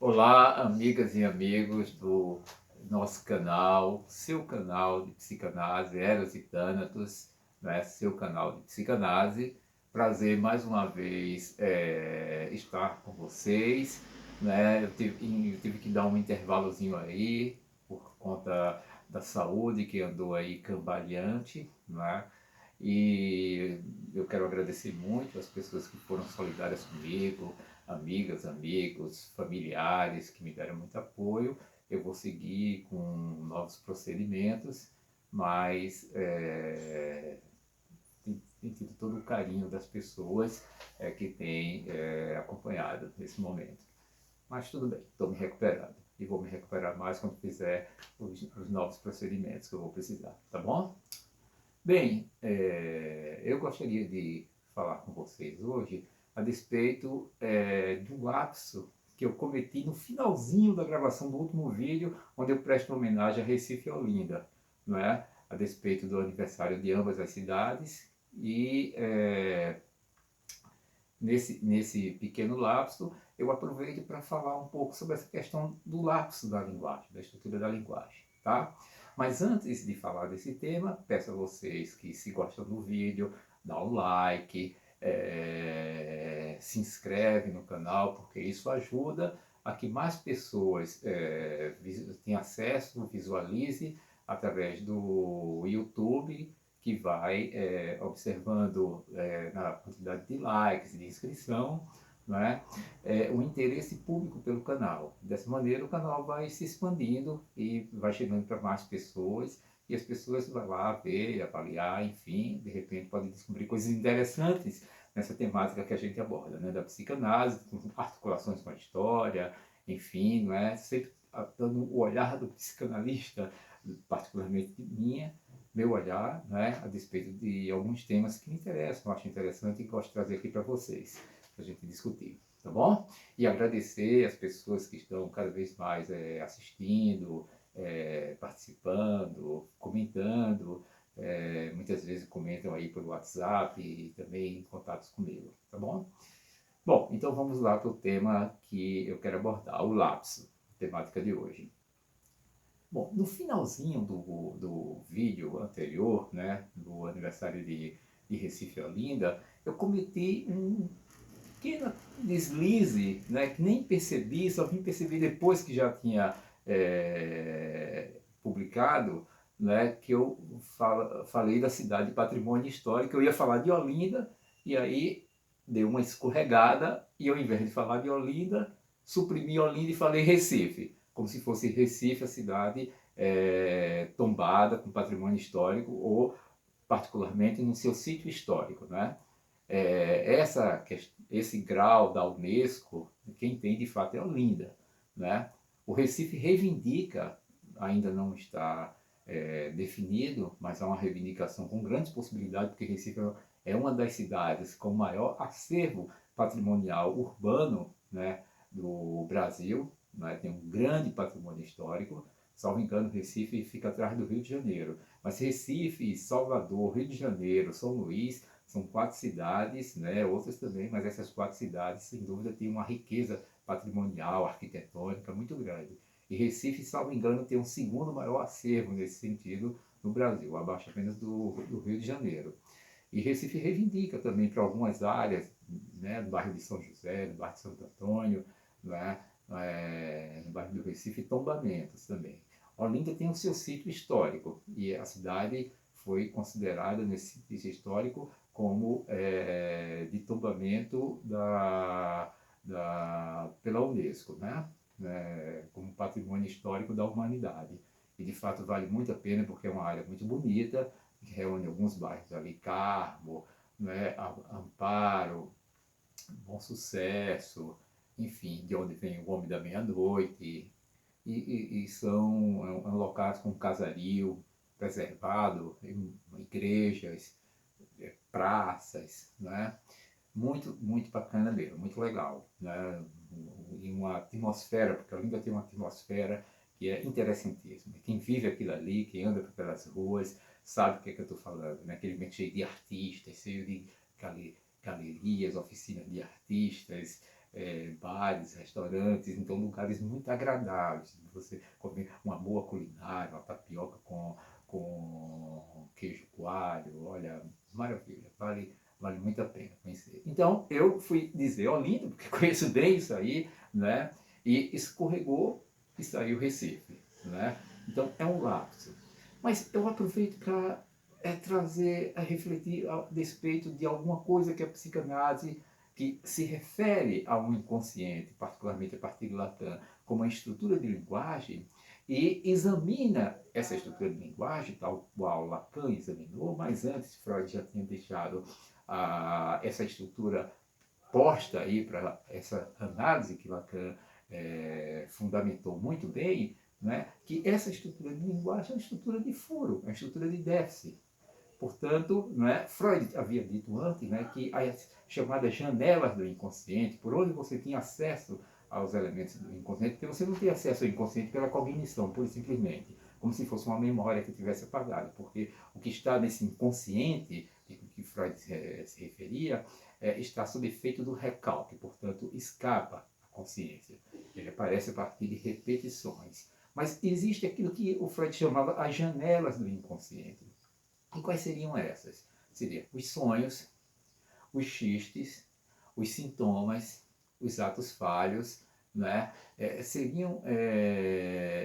Olá, amigas e amigos do nosso canal, seu canal de psicanálise, Eros e Thanatos, né? Seu canal de psicanálise. Prazer mais uma vez estar com vocês, né? Eu tive que dar um intervalozinho aí por conta da saúde que andou aí cambaleante, né? E eu quero agradecer muito as pessoas que foram solidárias comigo, amigas, amigos, familiares que me deram muito apoio. Eu vou seguir com novos procedimentos, mas tem tido todo o carinho das pessoas que têm acompanhado nesse momento. Mas tudo bem, estou me recuperando. E vou me recuperar mais quando fizer os novos procedimentos que eu vou precisar, tá bom? Bem, eu gostaria de falar com vocês hoje a despeito de um lapso que eu cometi no finalzinho da gravação do último vídeo, onde eu presto homenagem a Recife e Olinda, não é? A despeito do aniversário de ambas as cidades. E nesse pequeno lapso, eu aproveito para falar um pouco sobre essa questão do lapso da linguagem, da estrutura da linguagem, tá? Mas antes de falar desse tema, peço a vocês que, se gostam do vídeo, dá um like, se inscreve no canal, porque isso ajuda a que mais pessoas tenham acesso, visualize através do YouTube, que vai observando na quantidade de likes, de inscrição, né, o interesse público pelo canal. Dessa maneira, o canal vai se expandindo e vai chegando para mais pessoas, e as pessoas vão lá ver, avaliar, enfim, de repente podem descobrir coisas interessantes nessa temática que a gente aborda, né, da psicanálise, com articulações com a história, enfim, não é? Sempre dando o olhar do psicanalista, particularmente minha, meu olhar, né, a despeito de alguns temas que me interessam, acho interessante e gosto de trazer aqui para vocês, para a gente discutir, tá bom? E agradecer as pessoas que estão cada vez mais assistindo, participando, comentando, muitas vezes comentam aí pelo WhatsApp e também em contatos comigo, tá bom? Bom, então vamos lá para o tema que eu quero abordar, o lapso, temática de hoje. Bom, no finalzinho do vídeo anterior, né, do aniversário de Recife e Olinda, eu cometi um pequeno deslize, né, que nem percebi, só vim perceber depois que já tinha publicado, né, que eu falei da cidade de patrimônio histórico, eu ia falar de Olinda, e aí deu uma escorregada, e ao invés de falar de Olinda, suprimi Olinda e falei Recife, como se fosse Recife a cidade tombada com patrimônio histórico, ou particularmente no seu sítio histórico, né? Esse grau da Unesco, quem tem de fato é Olinda, né? O Recife reivindica, ainda não está definido, mas há uma reivindicação com grandes possibilidades, porque Recife é uma das cidades com maior acervo patrimonial urbano, né, do Brasil, né? Tem um grande patrimônio histórico. Salvo engano, Recife fica atrás do Rio de Janeiro. Mas Recife, Salvador, Rio de Janeiro, São Luís são 4 cidades, né, outras também, mas essas 4 cidades, sem dúvida, têm uma riqueza patrimonial, arquitetônica muito grande. E Recife, salvo engano, tem um segundo maior acervo nesse sentido no Brasil, abaixo apenas do Rio de Janeiro. E Recife reivindica também para algumas áreas, né, no bairro de São José, no bairro de Santo Antônio, né, no bairro do Recife, tombamentos também. Olinda tem o seu sítio histórico, e a cidade foi considerada nesse sítio histórico como de tombamento pela Unesco, né? Como patrimônio histórico da humanidade. E de fato vale muito a pena, porque é uma área muito bonita, que reúne alguns bairros ali, Carmo, né? Amparo, Bom Sucesso, enfim, de onde vem o Homem da Meia-Noite, e são locais com casario preservado, igrejas, praças, né? Muito, muito bacana mesmo, muito legal, né? E uma atmosfera, porque a Olinda tem uma atmosfera que é interessantíssima. Quem vive aquilo ali, quem anda pelas ruas, sabe o que é que eu estou falando, né? Aquele ambiente cheio de artistas, cheio de galerias, oficinas de artistas, bares, restaurantes, então lugares muito agradáveis. Você comer uma boa culinária, uma tapioca com queijo coalho, olha, maravilha, vale muito a pena conhecer. Então, eu fui dizer Olinda, porque conheço bem isso aí, né? E escorregou e saiu Recife, né? Então, é um lapso. Mas eu aproveito para trazer, a refletir a respeito de alguma coisa que a psicanálise que se refere ao inconsciente, particularmente a partir de Lacan, como a estrutura de linguagem, e examina essa estrutura de linguagem, tal qual Lacan examinou, mas antes Freud já tinha deixado essa estrutura posta aí para essa análise que Lacan fundamentou muito bem, né, que essa estrutura de linguagem é uma estrutura de furo, é uma estrutura de déficit. Portanto, né, Freud havia dito antes, né, que as chamadas janelas do inconsciente, por onde você tinha acesso aos elementos do inconsciente, porque você não tem acesso ao inconsciente pela cognição, pura e simplesmente, como se fosse uma memória que tivesse apagado, porque o que está nesse inconsciente, que Freud se referia, está sob efeito do recalque, portanto, escapa à consciência. Ele aparece a partir de repetições. Mas existe aquilo que o Freud chamava as janelas do inconsciente. E quais seriam essas? Seriam os sonhos, os xistes, os sintomas, os atos falhos, né? Seriam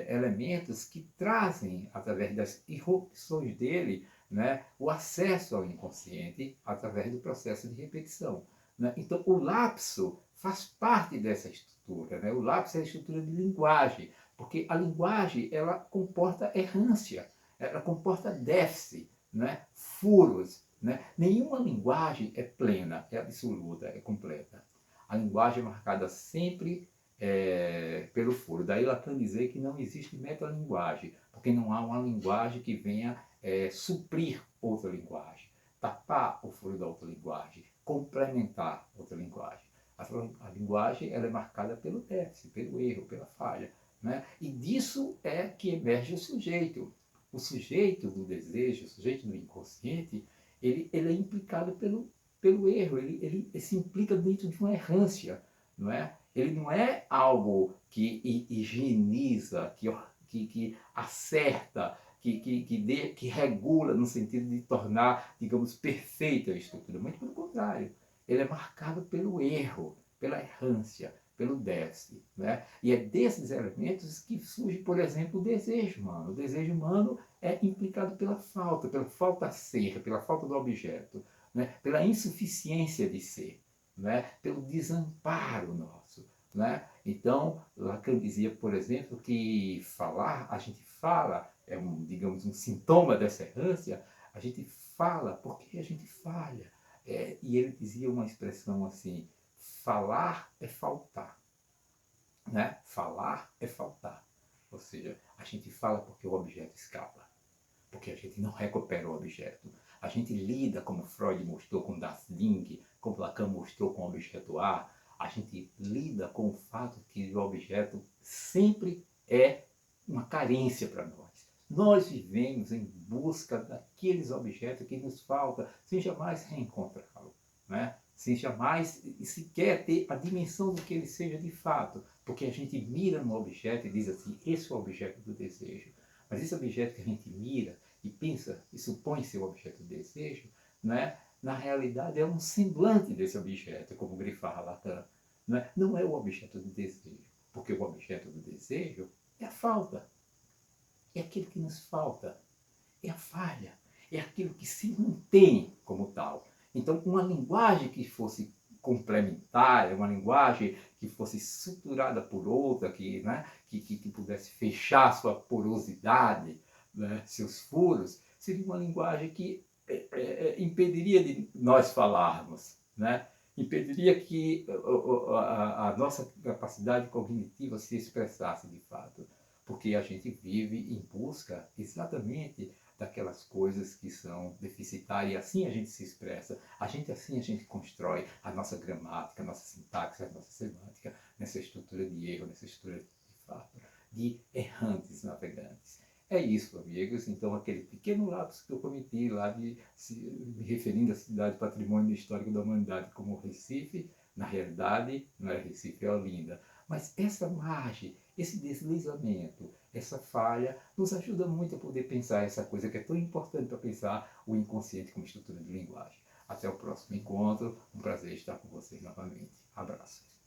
elementos que trazem, através das irrupções dele, né, o acesso ao inconsciente através do processo de repetição. Né? Então, o lapso faz parte dessa estrutura. Né? O lapso é a estrutura de linguagem, porque a linguagem ela comporta errância, ela comporta déficit, né? Furos. Né? Nenhuma linguagem é plena, é absoluta, é completa. A linguagem é marcada sempre pelo furo. Daí Lacan dizer que não existe metalinguagem, porque não há uma linguagem que venha suprir outra linguagem, tapar o furo da outra linguagem, complementar outra linguagem. A linguagem ela é marcada pelo déficit, pelo erro, pela falha. Né? E disso é que emerge o sujeito. O sujeito do desejo, o sujeito do inconsciente, ele é implicado pelo erro, ele se implica dentro de uma errância, não é? Ele não é algo que higieniza, que acerta, que regula no sentido de tornar, digamos, perfeita a estrutura. Muito pelo contrário, ele é marcado pelo erro, pela errância, pelo déficit. Né? E é desses elementos que surge, por exemplo, o desejo humano. O desejo humano é implicado pela falta ser, pela falta do objeto, né? Pela insuficiência de ser, né? Pelo desamparo nosso. Né? Então, Lacan dizia, por exemplo, que falar, a gente fala, digamos, um sintoma dessa errância, a gente fala porque a gente falha. E ele dizia uma expressão assim, falar é faltar. Né? Falar é faltar. Ou seja, a gente fala porque o objeto escapa, porque a gente não recupera o objeto. A gente lida, como Freud mostrou com Das Ding, como Lacan mostrou com o objeto A, a gente lida com o fato que o objeto sempre é uma carência para nós. Nós vivemos em busca daqueles objetos que nos faltam, sem jamais reencontrá-lo, né? Sem jamais sequer ter a dimensão do que ele seja de fato, porque a gente mira no objeto e diz assim, esse é o objeto do desejo. Mas esse objeto que a gente mira e pensa e supõe ser o objeto do desejo, né, na realidade é um semblante desse objeto, como grifava Lacan. Né? Não é o objeto do desejo, porque o objeto do desejo é a falta, é aquilo que nos falta, é a falha, é aquilo que se mantém como tal. Então, uma linguagem que fosse complementar, uma linguagem que fosse suturada por outra, que pudesse fechar sua porosidade, né, seus furos, seria uma linguagem que impediria de nós falarmos, né? Impediria que a nossa capacidade cognitiva se expressasse de fato, porque a gente vive em busca exatamente daquelas coisas que são deficitárias, e assim a gente se expressa, assim a gente constrói a nossa gramática, a nossa sintaxe, a nossa semântica, nessa estrutura de erro, nessa estrutura de fato, de errantes navegantes. É isso, amigos. Então, aquele pequeno lapso que eu cometi lá me referindo à cidade patrimônio histórico da humanidade como Recife, Na realidade, não é Recife e Olinda. Mas essa margem, esse deslizamento, essa falha, nos ajuda muito a poder pensar essa coisa que é tão importante para pensar o inconsciente como estrutura de linguagem. Até o próximo encontro. Um prazer estar com vocês novamente. Abraço.